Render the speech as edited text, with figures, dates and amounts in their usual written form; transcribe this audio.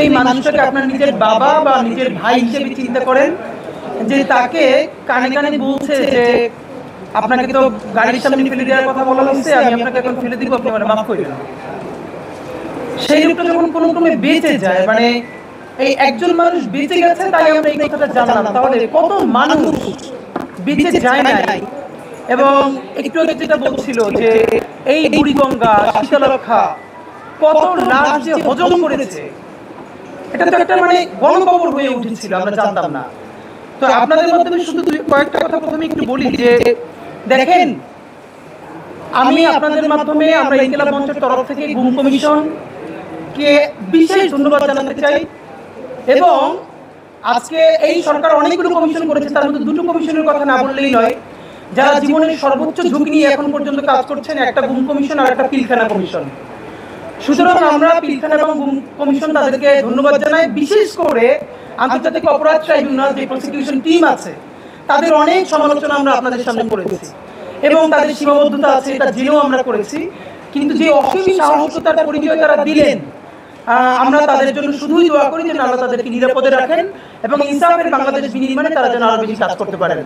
এই মানুষটাকে আপনার নিজের বাবা বা নিজের ভাই হিসেবে চিন্তা করেন, যে তাকে কানে কানে বলছে যে আপনাকে তো গাড়ির সামনে ফেলে দেওয়ার কথা বলা হয়েছে, আমি আপনাকে এখন ফেলে দিব, আপনি আমার মাফ করে দেন। সেই লোকটা যখন কোনো ক্রমে বেঁচে যায়, মানে এই একজন মানুষ বেঁচে গেছে তাই আমরা এই কথাটা জানলাম, তাহলে কত মানুষ বেঁচে যায় নাই। এবং একটু আগে যেটা বলছিল যে এই বুড়িগঙ্গা, শীতলক্ষা কত লাশ যে হজম করেছে, এটা তো একটা মানে গণকবর হয়ে উঠেছিল, আমরা জানতাম না। তো আপনাদের মাধ্যমে শুধু কয়েকটা কথা প্রথমে একটু বলি যে দেখেন, আমি আপনাদের মাধ্যমে আমরা ইনকিলাব মঞ্চের তরফ থেকে গুম কমিশনকে বিশেষ ধন্যবাদ জানাতে চাই। এবং আজকে এই সরকার অনেকগুলো কমিশন করেছে, তার মধ্যে দুটো কমিশনের কথা না বললেই নয়, যারা জীবনের সর্বোচ্চ ঝুঁকি নিয়ে এখন পর্যন্ত কাজ করছেন, একটা গুম কমিশন আর একটা পিলখানা কমিশন। সুতরাং আমরা পিলখানা এবং গুম কমিশন তাদেরকে ধন্যবাদ জানাই। বিশেষ করে আন্তর্জাতিক অপরাধ ট্রাইব্যুনাল যে প্রসিকিউশন টিম আছে, তাদের অনেক সমালোচনা আমরা আপনাদের সামনে করেছি এবং তাদের সীমাবদ্ধতা আছে এটা জেনেও আমরা করেছি। কিন্তু যে অসীম সাহসিকতার পরিচয় তারা দিলেন, আমরা তাদের জন্য শুধুই দোয়া করি যেন আল্লাহ তাদেরকে নিরাপদে রাখেন এবং ইনসাফের বাংলাদেশ বিনির্মাণে তারা যেন আরো বেশি কাজ করতে পারেন।